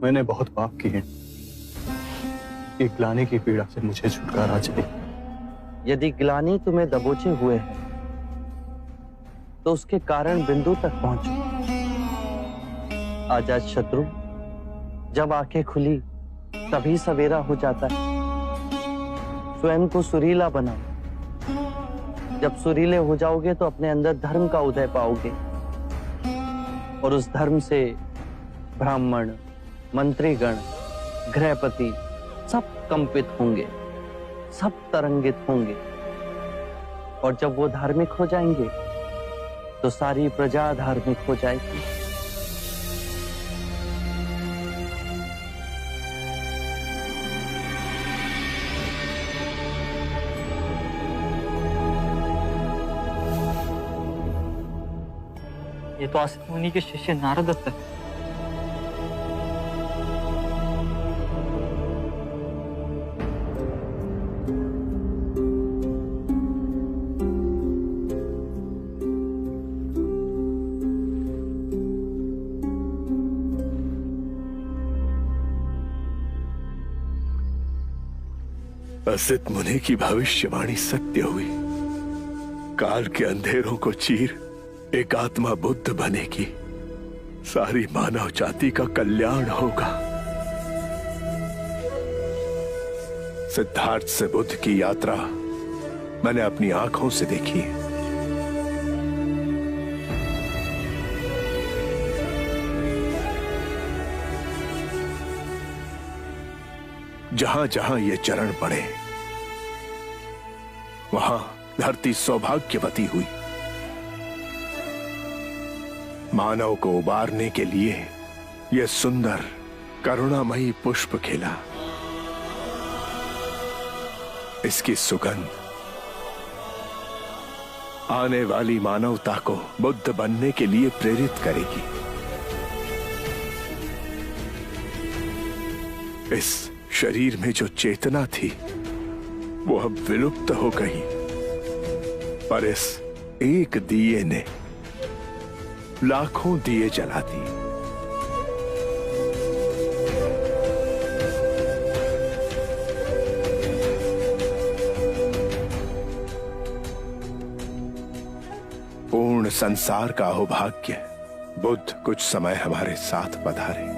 मैंने बहुत पाप किए, कि ग्लानि की पीड़ा से मुझे छुटकारा चाहिए। यदि ग्लानि तुम्हें दबोचे हुए है तो उसके कारण बिंदु तक पहुंचो। अजात शत्रु, जब आंखें खुली तभी सवेरा हो जाता है। स्वयं को सुरीला बनाओ। जब सुरीले हो जाओगे तो अपने अंदर धर्म का उदय पाओगे, और उस धर्म से ब्राह्मण, मंत्रीगण, गृहपति सब कंपित होंगे, सब तरंगित होंगे। और जब वो धार्मिक हो जाएंगे तो सारी प्रजा धार्मिक हो जाएगी। ये तो असित मुनि के शिष्य नारद दत्त है। असित मुनि की भविष्यवाणी सत्य हुई। काल के अंधेरों को चीर एक आत्मा बुद्ध बनेगी, सारी मानव जाति का कल्याण होगा। सिद्धार्थ से बुद्ध की यात्रा मैंने अपनी आंखों से देखी है। जहां जहां ये चरण पड़े वहां धरती सौभाग्यवती हुई। मानव को उबारने के लिए यह सुंदर करुणामयी पुष्प खिला। इसकी सुगंध आने वाली मानवता को बुद्ध बनने के लिए प्रेरित करेगी। इस शरीर में जो चेतना थी वो अब विलुप्त हो गई, पर इस एक दिए ने लाखों दिए जला दिए। पूर्ण संसार का अहोभाग्य बुद्ध कुछ समय हमारे साथ पधारे।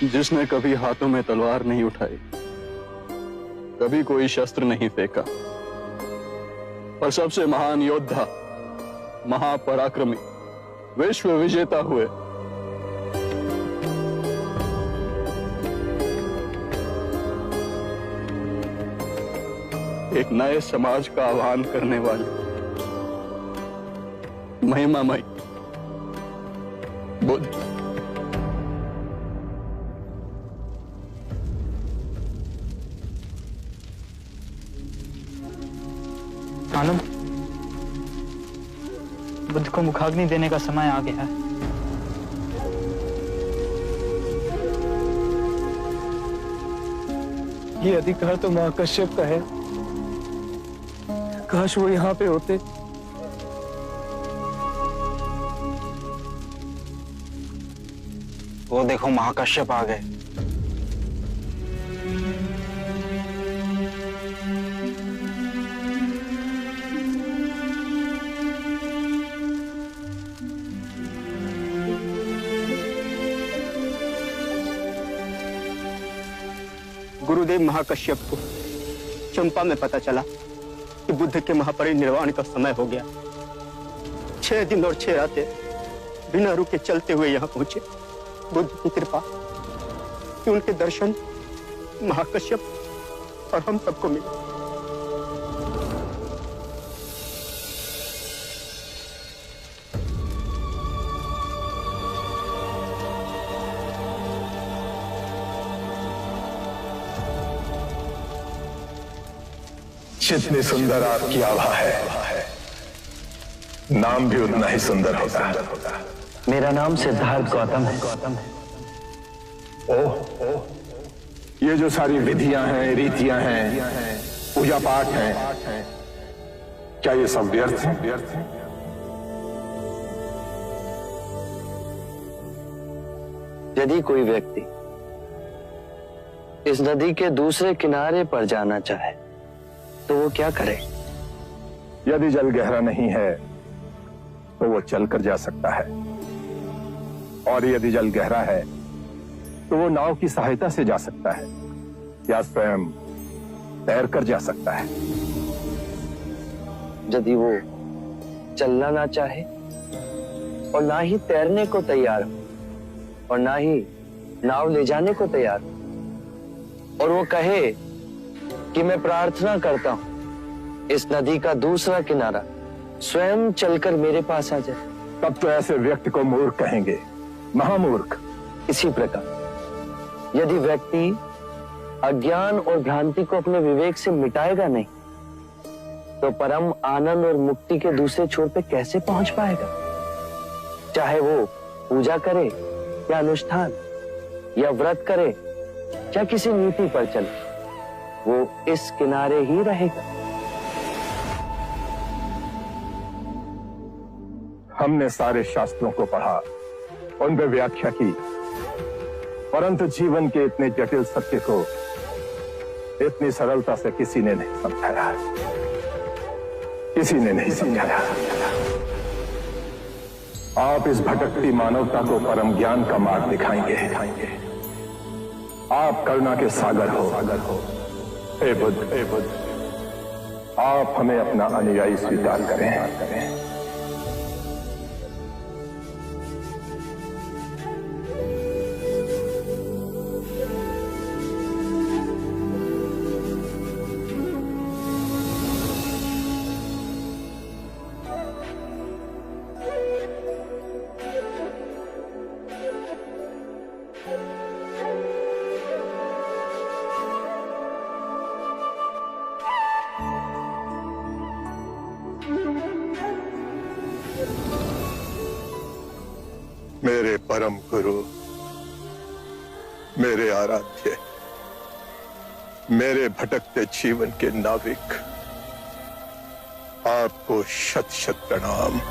जिसने कभी हाथों में तलवार नहीं उठाई, कभी कोई शस्त्र नहीं फेंका, पर सबसे महान योद्धा, महापराक्रमी, विश्व विजेता हुए। एक नए समाज का आह्वान करने वाले महिमामय बुद्ध। मालूम, बुद्ध को मुखाग्नि देने का समय आ गया है। ये अधिकार तो महाकश्यप का है। काश वो यहाँ पे होते। वो देखो महाकश्यप आ गए। गुरुदेव महाकश्यप को चंपा में पता चला कि बुद्ध के महापरिनिर्वाण का समय हो गया। 6 दिन और 6 रातें बिना रुके चलते हुए यहाँ पहुंचे। बुद्ध की कृपा कि उनके दर्शन महाकश्यप और हम सबको मिले। जितनी सुंदर आपकी आभा है, नाम भी उतना ही सुंदर होता है। मेरा नाम सिद्धार्थ गौतम है। ओह, ये जो सारी विधियां हैं, रीतियां हैं, पूजा पाठ हैं, क्या ये सब व्यर्थ है? यदि कोई व्यक्ति इस नदी के दूसरे किनारे पर जाना चाहे तो वो क्या करे? यदि जल गहरा नहीं है तो वो चलकर जा सकता है, और यदि जल गहरा है तो वो नाव की सहायता से जा सकता है या स्वयं तैरकर जा सकता है। यदि वो चलना ना चाहे और ना ही तैरने को तैयार हो और ना ही नाव ले जाने को तैयार हो, और वो कहे कि मैं प्रार्थना करता हूं इस नदी का दूसरा किनारा स्वयं चलकर मेरे पास आ जाए, तब तो ऐसे व्यक्ति को मूर्ख कहेंगे, महामूर्ख। इसी प्रकार यदि व्यक्ति अज्ञान और भ्रांति को अपने विवेक से मिटाएगा नहीं तो परम आनंद और मुक्ति के दूसरे छोर पे कैसे पहुंच पाएगा? चाहे वो पूजा करे या अनुष्ठान या व्रत करे या किसी नीति पर चले, वो इस किनारे ही रहेगा। हमने सारे शास्त्रों को पढ़ा, उन पर व्याख्या की, परंतु जीवन के इतने जटिल सत्य को इतनी सरलता से किसी ने नहीं समझाया, किसी ने नहीं समझाया। आप इस भटकती मानवता को परम ज्ञान का मार्ग दिखाएंगे। आप करुणा के सागर हो। हे बुद्ध, हे बुद्ध, आप हमें अपना अनुयायी स्वीकार करें। मेरे परम गुरु, मेरे आराध्य, मेरे भटकते जीवन के नाविक, आपको शत शत प्रणाम।